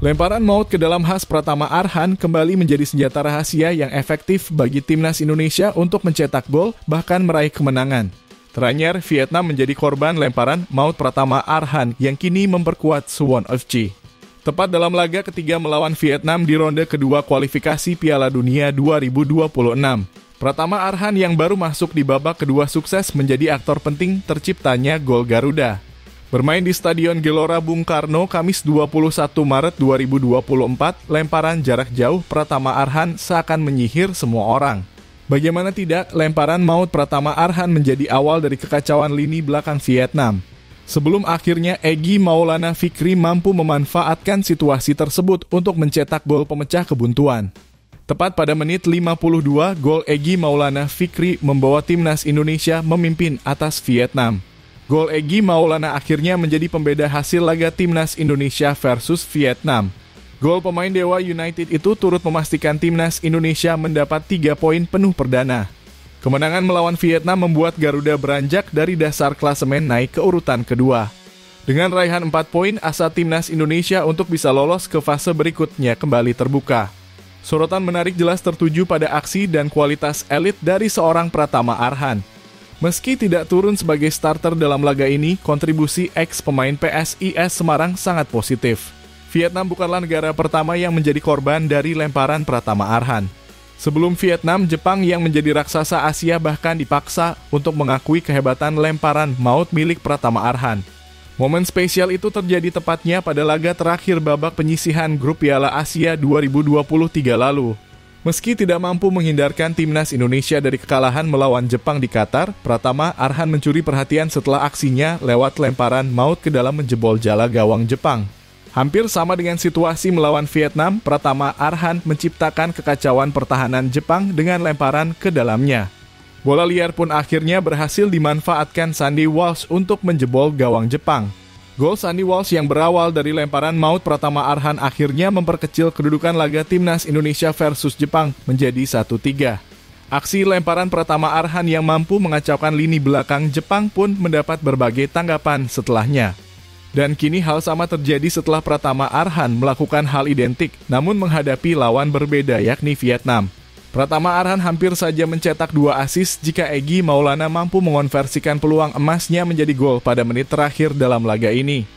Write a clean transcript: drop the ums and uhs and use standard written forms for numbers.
Lemparan maut ke dalam khas Pratama Arhan kembali menjadi senjata rahasia yang efektif bagi timnas Indonesia untuk mencetak gol bahkan meraih kemenangan. Teranyar, Vietnam menjadi korban lemparan maut Pratama Arhan yang kini memperkuat Suwon FC. Tepat dalam laga ketiga melawan Vietnam di ronde kedua kualifikasi Piala Dunia 2026. Pratama Arhan yang baru masuk di babak kedua sukses menjadi aktor penting terciptanya gol Garuda. Bermain di Stadion Gelora Bung Karno Kamis 21 Maret 2024, lemparan jarak jauh Pratama Arhan seakan menyihir semua orang. Bagaimana tidak, lemparan maut Pratama Arhan menjadi awal dari kekacauan lini belakang Vietnam. Sebelum akhirnya Egy Maulana Fikri mampu memanfaatkan situasi tersebut untuk mencetak gol pemecah kebuntuan. Tepat pada menit 52, gol Egy Maulana Fikri membawa timnas Indonesia memimpin atas Vietnam. Gol Egy Maulana akhirnya menjadi pembeda hasil laga timnas Indonesia versus Vietnam. Gol pemain Dewa United itu turut memastikan timnas Indonesia mendapat 3 poin penuh perdana. Kemenangan melawan Vietnam membuat Garuda beranjak dari dasar klasemen naik ke urutan kedua. Dengan raihan 4 poin, asa timnas Indonesia untuk bisa lolos ke fase berikutnya kembali terbuka. Sorotan menarik jelas tertuju pada aksi dan kualitas elit dari seorang Pratama Arhan. Meski tidak turun sebagai starter dalam laga ini, kontribusi ex-pemain PSIS Semarang sangat positif. Vietnam bukanlah negara pertama yang menjadi korban dari lemparan Pratama Arhan. Sebelum Vietnam, Jepang yang menjadi raksasa Asia bahkan dipaksa untuk mengakui kehebatan lemparan maut milik Pratama Arhan. Momen spesial itu terjadi tepatnya pada laga terakhir babak penyisihan grup Piala Asia 2023 lalu. Meski tidak mampu menghindarkan timnas Indonesia dari kekalahan melawan Jepang di Qatar, Pratama Arhan mencuri perhatian setelah aksinya lewat lemparan maut ke dalam menjebol jala gawang Jepang. Hampir sama dengan situasi melawan Vietnam, Pratama Arhan menciptakan kekacauan pertahanan Jepang dengan lemparan ke dalamnya. Bola liar pun akhirnya berhasil dimanfaatkan Sandy Walsh untuk menjebol gawang Jepang. Gol Sandy Walsh yang berawal dari lemparan maut Pratama Arhan akhirnya memperkecil kedudukan laga timnas Indonesia versus Jepang menjadi 1-3. Aksi lemparan Pratama Arhan yang mampu mengacaukan lini belakang Jepang pun mendapat berbagai tanggapan setelahnya. Dan kini hal sama terjadi setelah Pratama Arhan melakukan hal identik namun menghadapi lawan berbeda yakni Vietnam. Pratama Arhan hampir saja mencetak 2 assist jika Egy Maulana mampu mengonversikan peluang emasnya menjadi gol pada menit terakhir dalam laga ini.